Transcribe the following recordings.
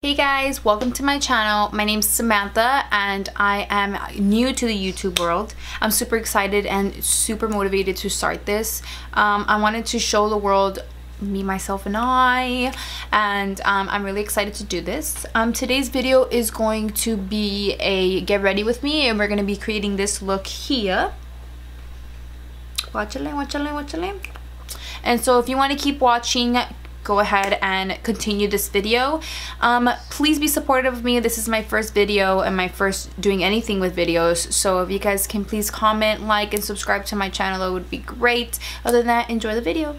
Hey guys, welcome to my channel. My name's Samantha and I am new to the YouTube world. I'm super excited and super motivated to start this. I wanted to show the world me, myself, and I, and I'm really excited to do this. Today's video is going to be a get ready with me, and we're going to be creating this look here. Watch it. And so if you want to keep watching, go ahead and continue this video. Please be supportive of me. This is my first video and my first doing anything with videos, so if you guys can please comment, like, and subscribe to my channel, it would be great. Other than that, enjoy the video.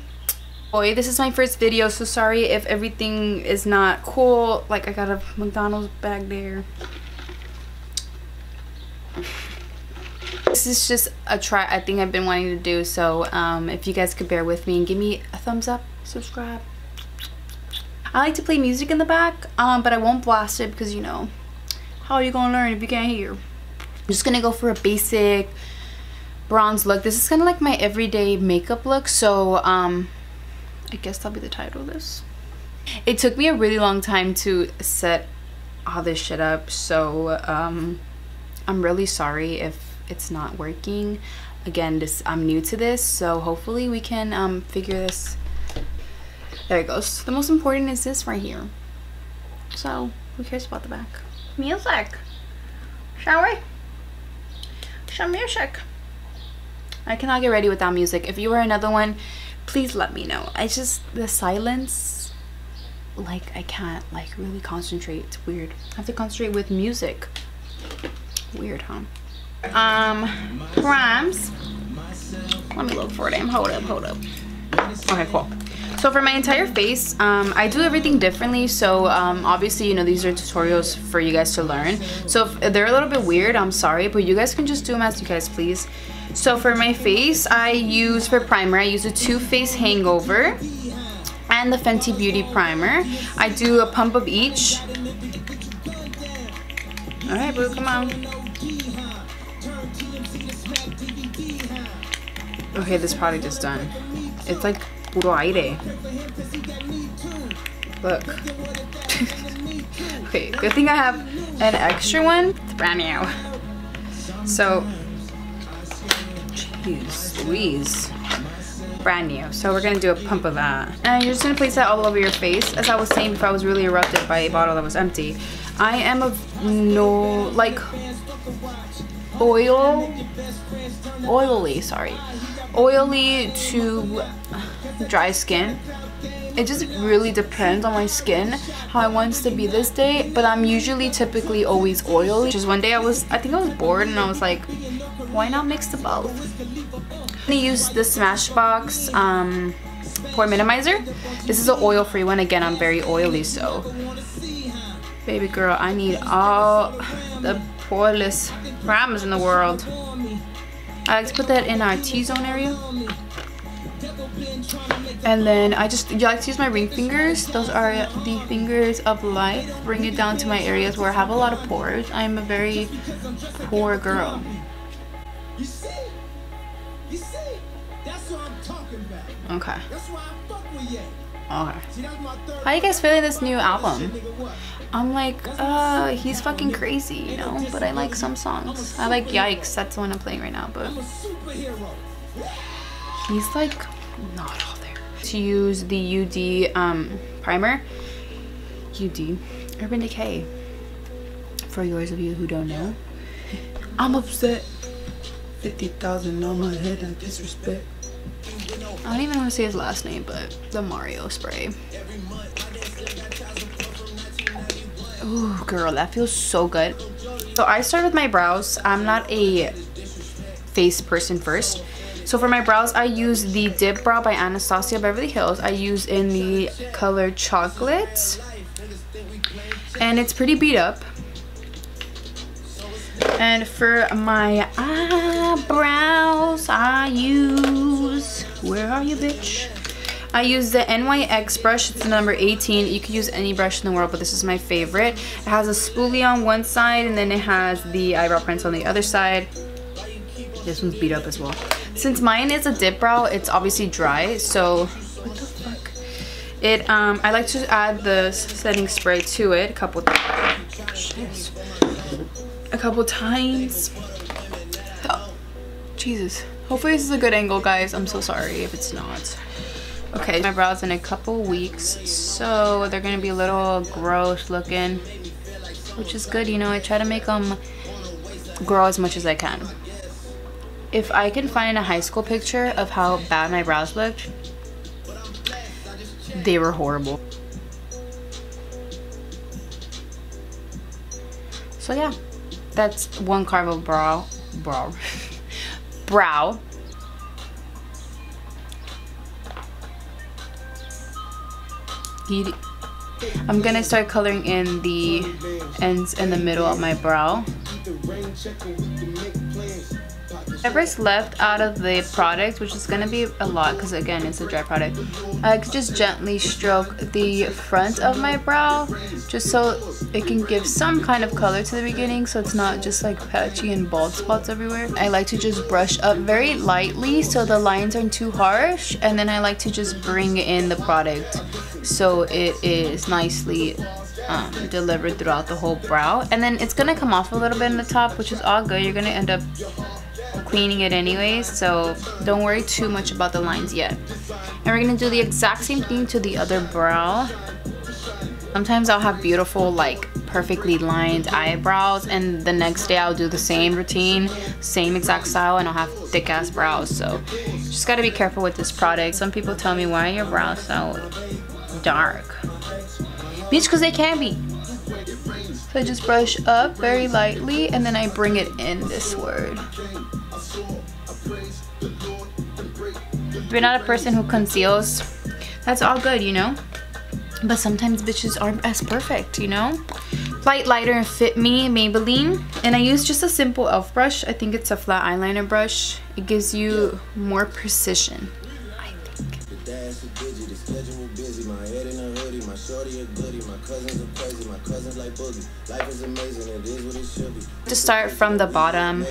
Boy, this is my first video, so sorry if everything is not cool. Like, I got a McDonald's bag there. This is just a try I think I've been wanting to do, so if you guys could bear with me and give me a thumbs up, subscribe. I like to play music in the back, but I won't blast it because, you know, how are you gonna learn if you can't hear? I'm just gonna go for a basic bronze look. This is kind of like my everyday makeup look, so I guess that'll be the title of this. It took me a really long time to set all this shit up, so I'm really sorry if it's not working. Again, I'm new to this, so hopefully we can figure this. There it goes. The most important is this right here. So, who cares about the back? Music! Shall we? Some music. I cannot get ready without music. If you are another one, please let me know. I just, the silence, like, I can't, like, really concentrate. It's weird. I have to concentrate with music. Weird, huh? Primes. Let me look for them. Hold up. Okay, cool. So for my entire face, I do everything differently, so obviously, you know, these are tutorials for you guys to learn. So if they're a little bit weird, I'm sorry, but you guys can just do them as you guys please. So for my face, for primer, I use a Too Faced Hangover and the Fenty Beauty Primer. I do a pump of each. Alright, boo, come on. Okay, this product is done. It's like puro aire. Look. Okay, good thing I have an extra one. It's brand new. So, jeez Louise. Brand new. So we're gonna do a pump of that. And you're just gonna place that all over your face. As I was saying before, I was really erupted by a bottle that was empty. I am oily to dry skin. It just really depends on my skin how I want it to be this day, but I'm usually typically always oily. Just one day I think I was bored and I was like, why not mix the both? I'm gonna use the Smashbox pore minimizer. This is an oil-free one. Again, I'm very oily, so baby girl, I need all the poreless primes in the world. I like to put that in our T-zone area. And then I like to use my ring fingers. Those are the fingers of life. Bring it down to my areas where I have a lot of pores. I'm a very pore girl. Okay. How you guys feeling this new album? I'm like, he's fucking crazy, you know, but I like some songs. I like Yikes, that's the one I'm playing right now, but he's like not all there. To use the UD primer, UD, Urban Decay, for yours of you who don't know. I'm upset. 50,000 on my head and disrespect. I don't even want to say his last name, but the Mario spray. Ooh, girl, that feels so good. So I start with my brows. I'm not a face person first. So for my brows, I use the Dip Brow by Anastasia Beverly Hills. I use in the color Chocolate. And it's pretty beat up. And for my eyebrows, I use... Where are you, bitch? I use the NYX brush. It's the number 18. You could use any brush in the world, but this is my favorite. It has a spoolie on one side, and then it has the eyebrow prints on the other side. This one's beat up as well. Since mine is a dip brow, it's obviously dry, so... What the fuck? I like to add the setting spray to it a couple times. Oh, Jesus. Hopefully this is a good angle, guys. I'm so sorry if it's not. Okay, my brows in a couple weeks, so they're gonna be a little gross looking, which is good, you know. I try to make them grow as much as I can. If I can find a high school picture of how bad my brows looked, they were horrible. So yeah, that's one carve of brow. I'm gonna start coloring in the ends and the middle of my brow. Whatever's left out of the product, which is gonna be a lot because again it's a dry product, I could just gently stroke the front of my brow just so it can give some kind of color to the beginning, so it's not just like patchy and bald spots everywhere. I like to just brush up very lightly so the lines aren't too harsh, and then I like to just bring in the product so it is nicely delivered throughout the whole brow. And then it's gonna come off a little bit in the top, which is all good. You're gonna end up cleaning it anyways, so don't worry too much about the lines yet. And we're gonna do the exact same thing to the other brow. Sometimes I'll have beautiful, like perfectly lined eyebrows, and the next day I'll do the same routine, same exact style, and I'll have thick ass brows. So just gotta be careful with this product. Some people tell me, why are your brows so dark? Bitch, because they can be. So I just brush up very lightly and then I bring it in this word. If you're not a person who conceals, that's all good, you know? But sometimes bitches aren't as perfect, you know? Light Lighter and Fit Me Maybelline. And I use just a simple elf brush. I think it's a flat eyeliner brush. It gives you more precision, I think. To start from the bottom,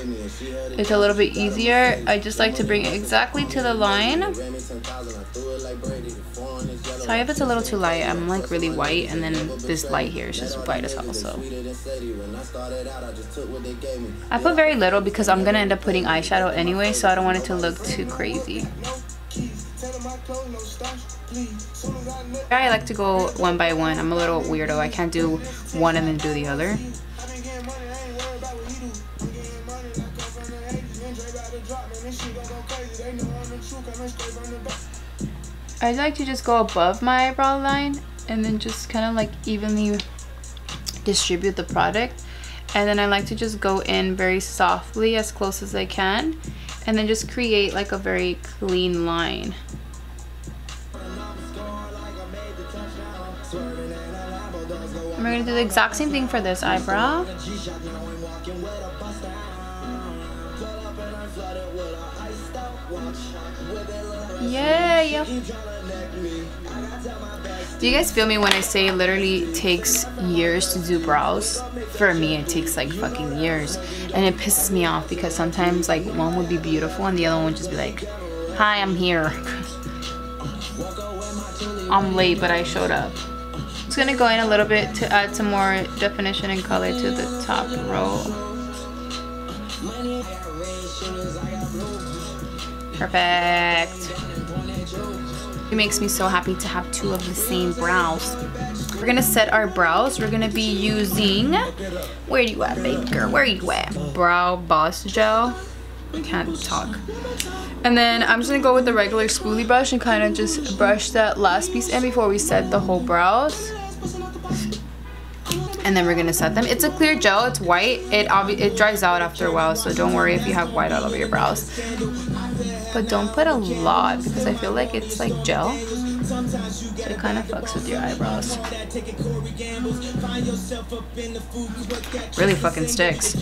it's a little bit easier. I just like to bring it exactly to the line. Sorry if it's a little too light. I'm like really white, and then this light here is just white as hell. So I put very little because I'm gonna end up putting eyeshadow anyway, so I don't want it to look too crazy. I like to go one by one. I'm a little weirdo. I can't do one and then do the other. I like to just go above my eyebrow line and then just kind of like evenly distribute the product. And then I like to just go in very softly as close as I can, and then just create like a very clean line. And we're gonna do the exact same thing for this eyebrow. Yeah. Do you guys feel me when I say it literally takes years to do brows? For me, it takes like fucking years, and it pisses me off because sometimes like one would be beautiful and the other one would just be like, hi, I'm here. I'm late, but I showed up. Just gonna go in a little bit to add some more definition and color to the top row. Perfect. It makes me so happy to have two of the same brows. We're gonna set our brows. We're gonna be using, where you at, baby girl? Where you at? Brow Boss Gel. I can't talk. And then I'm just gonna go with the regular spoolie brush and kind of just brush that last piece in before we set the whole brows. And then we're gonna set them. It's a clear gel. It's white. It dries out after a while, so don't worry if you have white all over your brows. But don't put a lot because I feel like it's like gel. So it kind of fucks with your eyebrows. Really fucking sticks.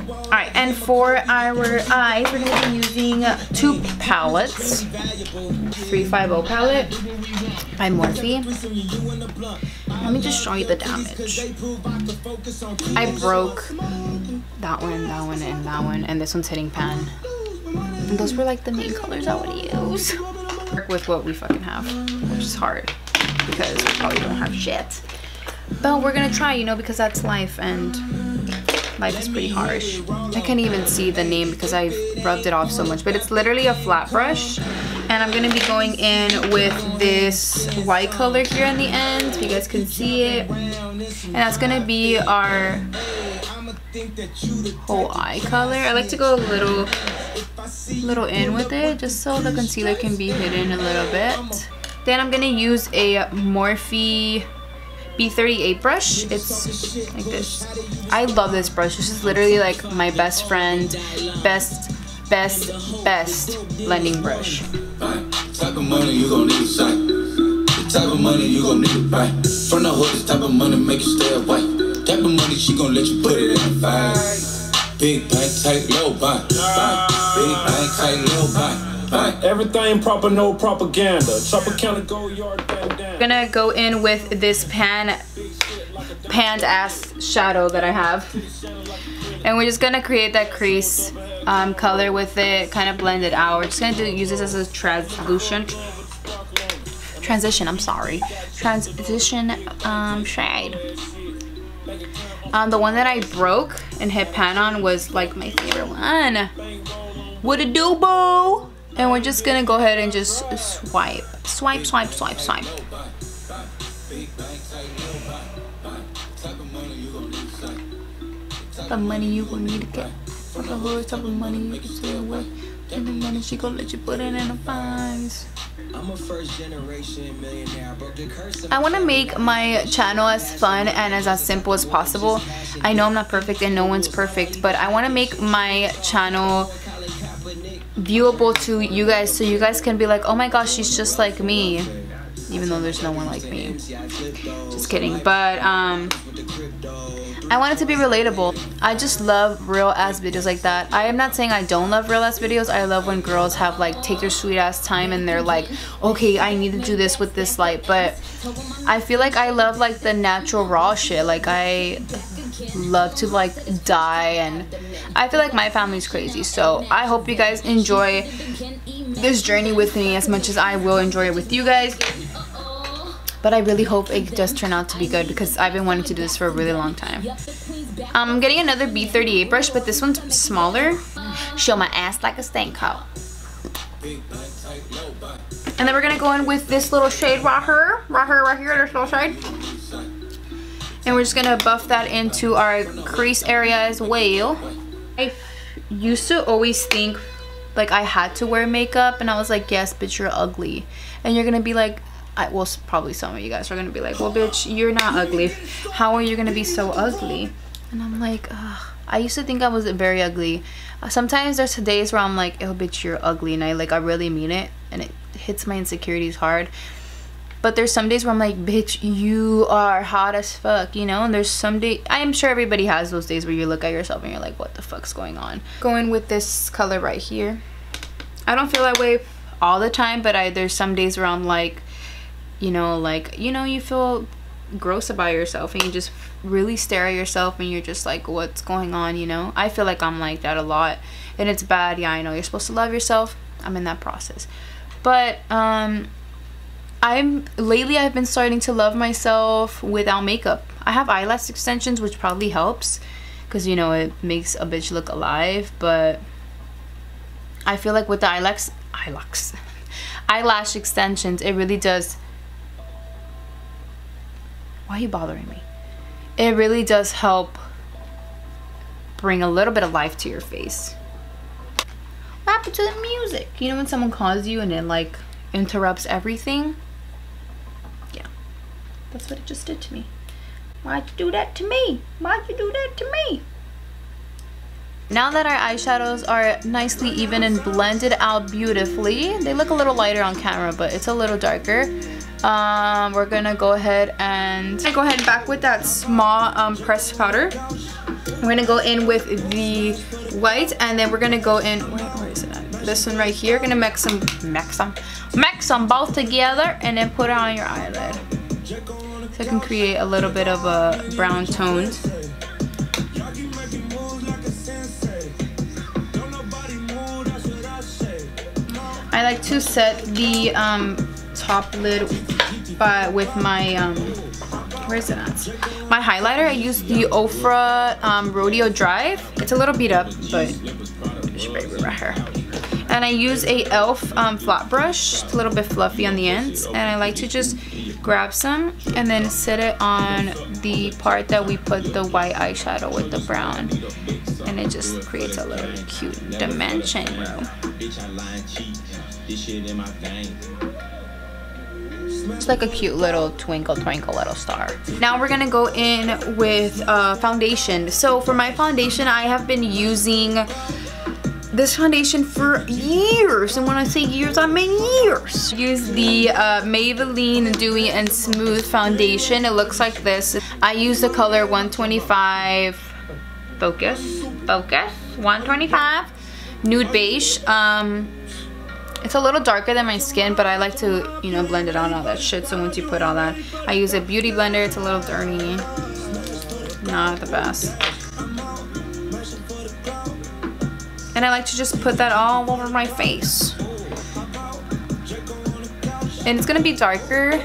Alright, and for our eyes, we're going to be using two palettes. 350 palette by Morphe. Let me just show you the damage. I broke that one, and that one, and this one's hitting pan. And those were like the main colors I would use. Work with what we fucking have, which is hard. because we probably don't have shit. But we're gonna try, you know, because that's life, and life is pretty harsh. I can't even see the name because I rubbed it off so much, but it's literally a flat brush. And I'm gonna be going in with this white color here in the end, so you guys can see it. And that's gonna be our whole eye color. I like to go a little in with it, just so the concealer can be hidden a little bit. Then I'm gonna use a Morphe B38 brush. It's like this. I love this brush. This is literally like my best friend, best blending brush. Type of money you gon' need a sight. The type of money you gon' need to buy. From the hood, this type of money make you stay away. Type of money she gon' let you put it in a fight. Big bank, tight, low buy. Big bank, tight, low buy. Everything proper, no propaganda. Chopper counter, go yard, bandana. I'm gonna go in with this panned ass shadow that I have, and we're just gonna create that crease color with it, kind of blend it out. We're just gonna use this as a transition shade. The one that I broke and hit pan on was like my favorite one. What it do, boo? And we're just gonna go ahead and just swipe. The money you gonna need to get. For the whole type of money you can stay away. And the money she gonna let you put it in the fines. I'm a first generation millionaire. I want to make my channel as fun and as simple as possible. I know I'm not perfect and no one's perfect, but I want to make my channel viewable to you guys, so you guys can be like, oh my gosh, she's just like me, even though there's no one like me. Just kidding. But I want it to be relatable. I just love real ass videos like that. I am not saying I don't love real ass videos. I love when girls have like take their sweet ass time and they're like, okay, I need to do this with this light. But I feel like I love like the natural raw shit. Like I love to like die, and I feel like my family's crazy. So I hope you guys enjoy this journey with me as much as I will enjoy it with you guys. But I really hope it does turn out to be good, because I've been wanting to do this for a really long time. I'm getting another B38 brush, but this one's smaller. Show my ass like a stank coat. And then we're gonna go in with this little shade right here, this little shade. And we're just gonna buff that into our crease area as well. I used to always think like I had to wear makeup, and I was like, yes, bitch, you're ugly. And you're gonna be like, well, probably some of you guys are gonna be like, well, bitch, you're not ugly. How are you gonna be so ugly? And I'm like, ugh. I used to think I was very ugly. Sometimes there's days where I'm like, oh, bitch, you're ugly, and I really mean it, and it hits my insecurities hard. But there's some days where I'm like, bitch, you are hot as fuck, you know? And there's some days, I am sure everybody has those days where you look at yourself and you're like, what the fuck's going on? Going with this color right here. I don't feel that way all the time, but there's some days where I'm like, you feel gross about yourself, and you just really stare at yourself and you're just like, what's going on, you know? I feel like I'm like that a lot, and it's bad. Yeah, I know you're supposed to love yourself. I'm in that process. But lately I've been starting to love myself without makeup. I have eyelash extensions, which probably helps, because, you know, it makes a bitch look alive. But I feel like with the eyelash extensions, it really does. Why are you bothering me? It really does help bring a little bit of life to your face. What happened to the music? You know when someone calls you and it like interrupts everything? Yeah, that's what it just did to me. Why'd you do that to me? Why'd you do that to me? Now that our eyeshadows are nicely even and blended out beautifully, they look a little lighter on camera, but it's a little darker. We're gonna go ahead and back with that small pressed powder. We're gonna go in with the white, and then we're gonna go in, where is it at? This one right here. Gonna mix them both together, and then put it on your eyelid, so it can create a little bit of a brown tone. I like to set the top lid but with my where is it at? My highlighter, I use the Ofra Rodeo Drive. It's a little beat up, but it's right here. And I use a e.l.f. flat brush. It's a little bit fluffy on the ends, and I like to just grab some and then set it on the part that we put the white eyeshadow with the brown, and it just creates a little cute dimension, bro. It's like a cute little twinkle twinkle little star. Now we're gonna go in with foundation. So for my foundation, I have been using this foundation for years, and when I say years, I mean years. Use the Maybelline Dewy and Smooth foundation. It looks like this. I use the color 125 Focus 125 Nude Beige. It's a little darker than my skin, but I like to, you know, blend it on all that shit. So once you put all that, I use a beauty blender. It's a little dirty, not the best. And I like to just put that all over my face. And it's gonna be darker,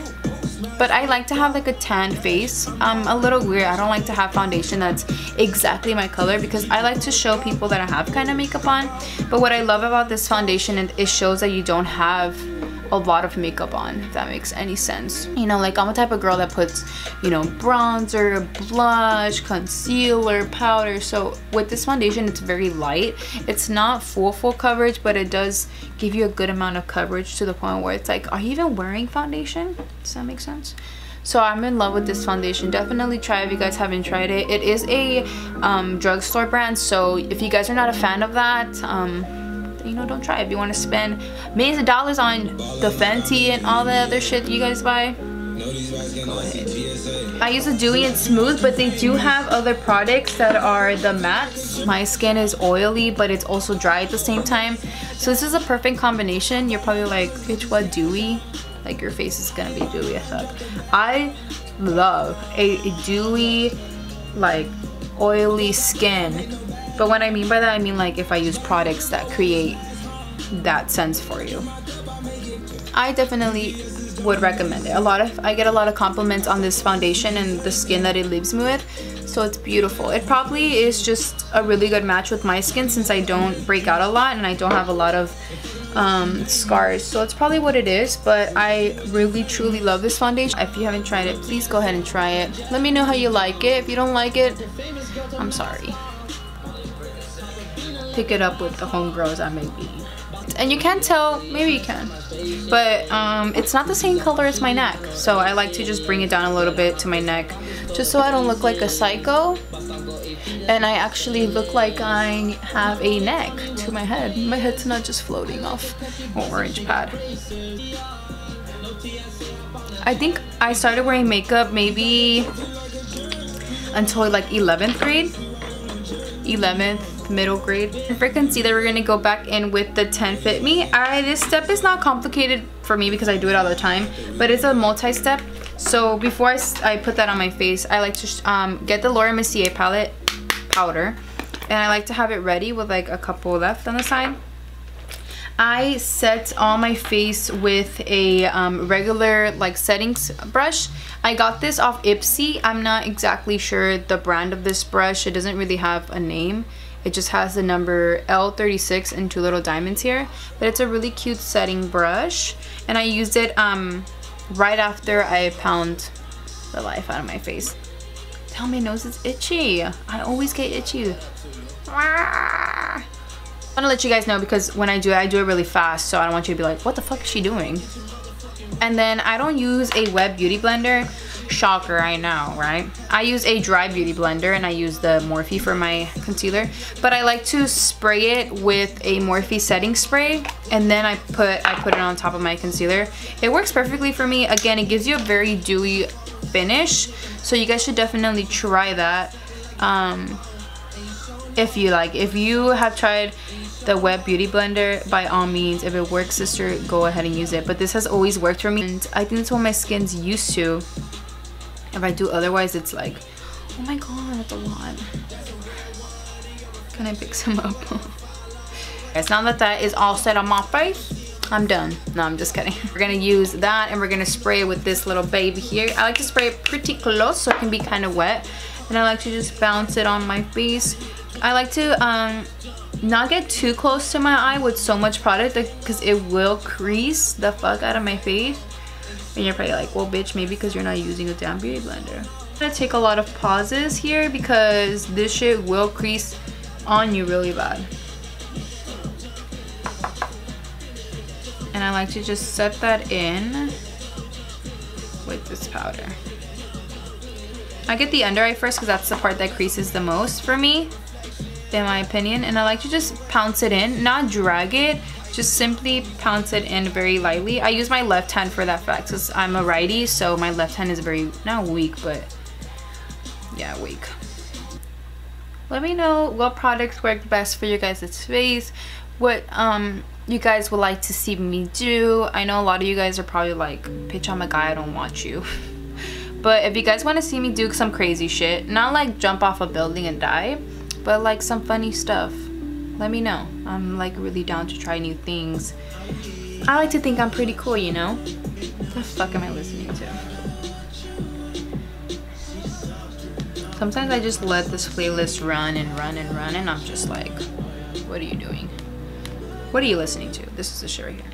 but I like to have like a tan face. I'm a little weird. I don't like to have foundation that's exactly my color because I like to show people that I have kind of makeup on. But what I love about this foundation is it shows that you don't have a lot of makeup on, if that makes any sense. You know, like I'm a type of girl that puts, you know, bronzer, blush, concealer, powder. So with this foundation, it's very light. It's not full coverage, but it does give you a good amount of coverage to the point where it's like, are you even wearing foundation? Does that make sense? So I'm in love with this foundation. Definitely try it if you guys haven't tried it. It is a drugstore brand, so if you guys are not a fan of that, you know, don't try it. If you want to spend millions of dollars on the Fenty and all the other shit you guys buy, go ahead. I use a Dewy and Smooth, but they do have other products that are the mattes. My skin is oily, but it's also dry at the same time. So this is a perfect combination. You're probably like, bitch, what dewy? Like your face is gonna be dewy as fuck. I love a dewy, like oily skin. But what I mean by that, I mean like if I use products that create that sense for you. I definitely would recommend it. I get a lot of compliments on this foundation and the skin that it leaves me with, so it's beautiful. It probably is just a really good match with my skin since I don't break out a lot and I don't have a lot of scars, so it's probably what it is. But I really truly love this foundation. If you haven't tried it, please go ahead and try it. Let me know how you like it. If you don't like it, I'm sorry. Pick it up with the homegirls I may be. And you can't tell, maybe you can, but it's not the same color as my neck, so I like to just bring it down a little bit to my neck just so I don't look like a psycho and I actually look like I have a neck to my head. My head's not just floating off an orange pad. I think I started wearing makeup maybe until like 11th grade. 11th, middle grade. And for concealer, we're gonna go back in with the 10 Fit Me. This step is not complicated for me because I do it all the time, but it's a multi-step. So before I put that on my face, I like to get the Laura Mercier palette powder, and I like to have it ready with like a couple left on the side. I set all my face with a regular like settings brush. I got this off Ipsy. I'm not exactly sure the brand of this brush. It doesn't really have a name. It just has the number L36 and two little diamonds here. But it's a really cute setting brush. And I used it right after I pound the life out of my face. Tell me, nose is itchy. I always get itchy. I want to let you guys know because when I do it really fast, so I don't want you to be like, what the fuck is she doing? And then I don't use a wet beauty blender. Shocker, I know, right? I use a dry beauty blender and I use the Morphe for my concealer, but I like to spray it with a Morphe setting spray, and then I put it on top of my concealer. It works perfectly for me. Again, it gives you a very dewy finish, so you guys should definitely try that. If you have tried the wet beauty blender, by all means, if it works, sister, go ahead and use it. But this has always worked for me, and I think that's what my skin's used to. If I do otherwise, it's like, oh my god, that's a lot. Can I pick some up? Guys, now that that is all set on my face, I'm done. No, I'm just kidding. We're gonna use that and we're gonna spray it with this little baby here. I like to spray it pretty close so it can be kind of wet. And I like to just bounce it on my face. I like to not get too close to my eye with so much product because it will crease the fuck out of my face. And you're probably like, well bitch, maybe because you're not using a damn beauty blender. I'm gonna take a lot of pauses here because this shit will crease on you really bad. And I like to just set that in with this powder. I get the under eye first because that's the part that creases the most for me, in my opinion. And I like to just pounce it in, not drag it, just simply pounce it in very lightly. I use my left hand for that fact because I'm a righty, so my left hand is very, not weak, but yeah, weak. Let me know what products work best for your guys' face, what you guys would like to see me do. I know a lot of you guys are probably like, bitch, I'm a guy, I don't watch you. But if you guys want to see me do some crazy shit, not like jump off a building and die, but like some funny stuff, let me know. I'm like really down to try new things. I like to think I'm pretty cool, you know? What the fuck am I listening to? Sometimes I just let this playlist run and run and run and I'm just like, what are you doing? What are you listening to? This is the shit right here.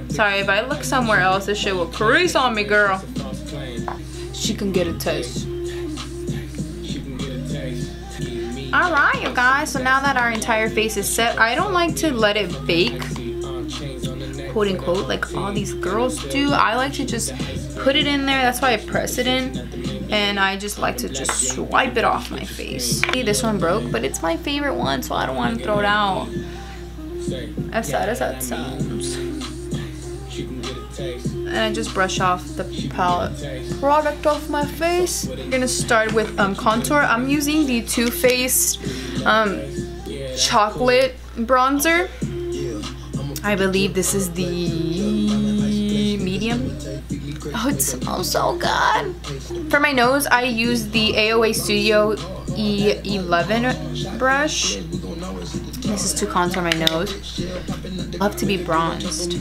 Sorry, if I look somewhere else, this shit will crease on me, girl. She can get a taste. Alright, you guys, so now that our entire face is set, I don't like to let it bake, quote unquote, like all these girls do. I like to just put it in there. That's why I press it in, and I just like to just swipe it off my face. See, this one broke, but it's my favorite one, so I don't want to throw it out. As sad as that sounds. And I just brush off the palette product off my face. We're gonna start with contour. I'm using the Too Faced chocolate bronzer. I believe this is the medium. Oh, it smells so good. For my nose, I use the AOA Studio E11 brush. This is to contour my nose. I love to be bronzed.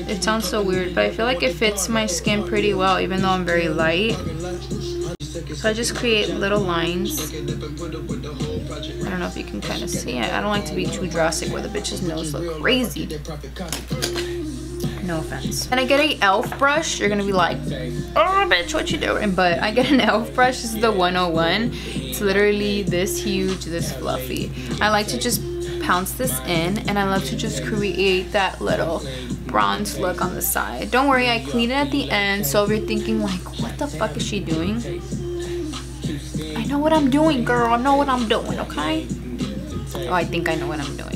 It sounds so weird, but I feel like it fits my skin pretty well, even though I'm very light. So I just create little lines. I don't know if you can kind of see it. I don't like to be too drastic where the bitch's nose look crazy. No offense. And I get a e.l.f. brush. You're gonna be like, oh bitch, what you doing? But I get an e.l.f. brush. This is the 101. It's literally this huge, this fluffy. I like to just pounce this in, and I love to just create that little bronze look on the side. Don't worry, I clean it at the end, so if you're thinking like, what the fuck is she doing? I know what I'm doing, girl. I know what I'm doing, okay? Oh, I think I know what I'm doing.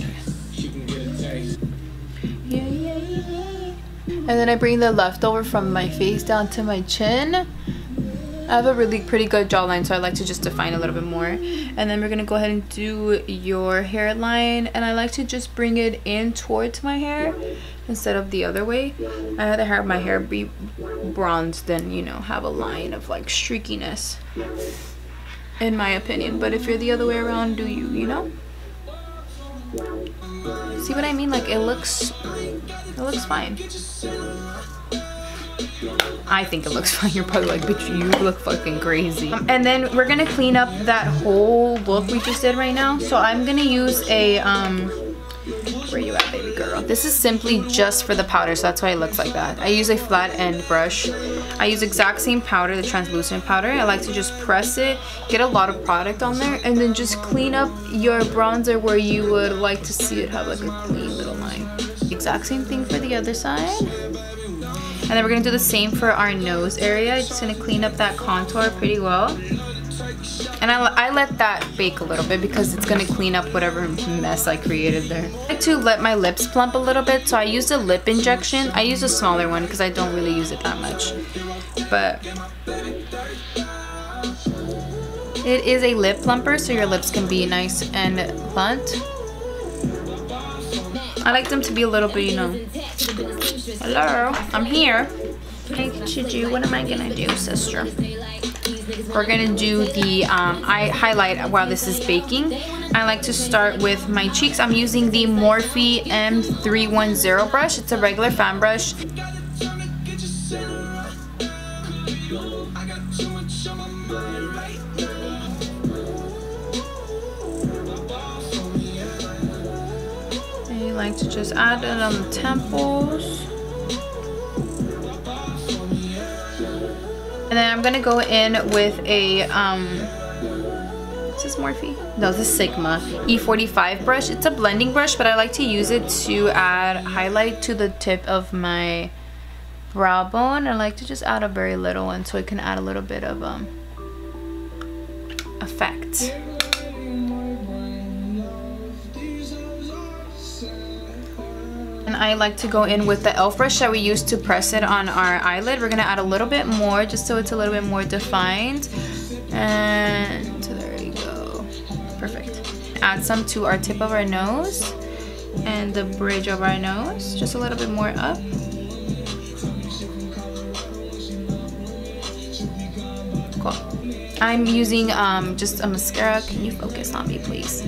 And then I bring the leftover from my face down to my chin. I have a really pretty good jawline, so I like to just define a little bit more. And then we're gonna go ahead and do your hairline, and I like to just bring it in towards my hair instead of the other way. I rather have my hair be bronzed than, you know, have a line of like streakiness, in my opinion. But if you're the other way around, do you, you know? See what I mean? Like it looks fine. I think it looks fine. You're probably like, bitch, you look fucking crazy. And then we're gonna clean up that whole look we just did right now. So I'm gonna use a where you at, baby girl? This is simply just for the powder, so that's why it looks like that. I use a flat end brush. I use exact same powder, the translucent powder. I like to just press it, get a lot of product on there, and then just clean up your bronzer where you would like to see it have like a clean little line. Exact same thing for the other side. And then we're gonna do the same for our nose area. Just gonna clean up that contour pretty well. And I let that bake a little bit because it's gonna clean up whatever mess I created there. I like to let my lips plump a little bit, so I use a lip injection. I use a smaller one because I don't really use it that much. But it is a lip plumper, so your lips can be nice and plump. I like them to be a little bit, you know, hello, I'm here. What am I gonna do, sister? we're gonna do the eye highlight while this is baking. I like to start with my cheeks. I'm using the Morphe M310 brush. It's a regular fan brush. And you like to just add it on the temples. And then I'm gonna go in with a is this Morphe? No, this is Sigma E45 brush. It's a blending brush, but I like to use it to add highlight to the tip of my brow bone. I like to just add a very little one so it can add a little bit of effect. And I like to go in with the e.l.f. brush that we used to press it on our eyelid. We're gonna add a little bit more just so it's a little bit more defined. And there you go. Perfect. Add some to our tip of our nose and the bridge of our nose. Just a little bit more up. Cool. I'm using just a mascara. Can you focus on me, please?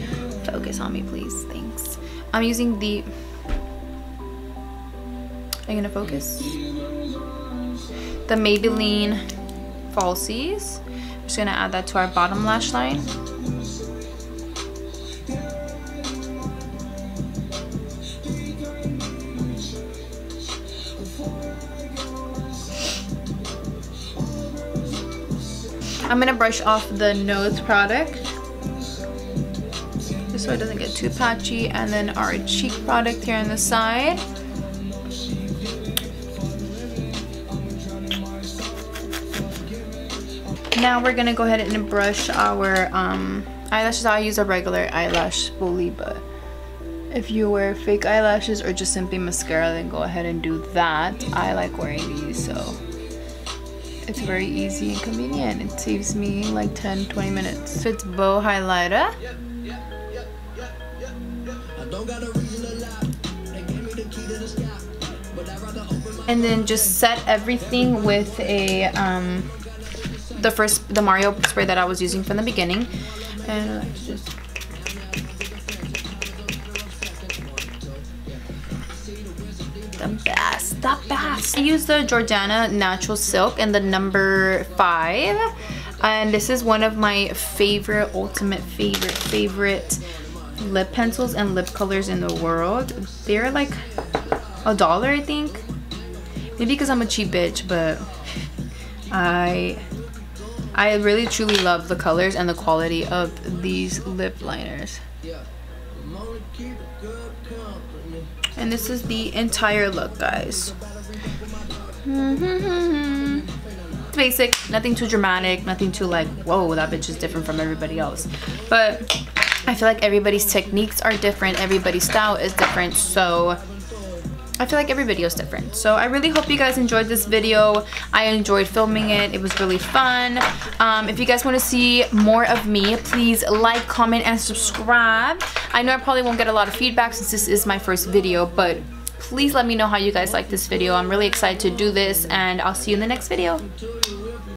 Focus on me, please. Thanks. I'm using the... Are you gonna focus? The Maybelline Falsies. I'm just gonna add that to our bottom lash line. I'm gonna brush off the nose product just so it doesn't get too patchy, and then our cheek product here on the side. Now we're gonna go ahead and brush our eyelashes. I use a regular eyelash spoolie, but if you wear fake eyelashes or just simply mascara, then go ahead and do that. I like wearing these, so it's very easy and convenient. It saves me like 10-20 minutes. So it's bow highlighter. And then just set everything with a the Mario spray that I was using from the beginning, and let's just the best. I use the Jordana Natural Silk in the number 5, and this is one of my favorite, ultimate favorite lip pencils and lip colors in the world. They're like $1, I think. Maybe because I'm a cheap bitch, but I really truly love the colors and the quality of these lip liners. And this is the entire look, guys. It's basic, nothing too dramatic, nothing too like, whoa, that bitch is different from everybody else. But I feel like everybody's techniques are different, everybody's style is different, so I feel like every video is different. So I really hope you guys enjoyed this video. I enjoyed filming it. It was really fun. If you guys want to see more of me, please like, comment, and subscribe. I know I probably won't get a lot of feedback since this is my first video, but please let me know how you guys like this video. I'm really excited to do this, and I'll see you in the next video.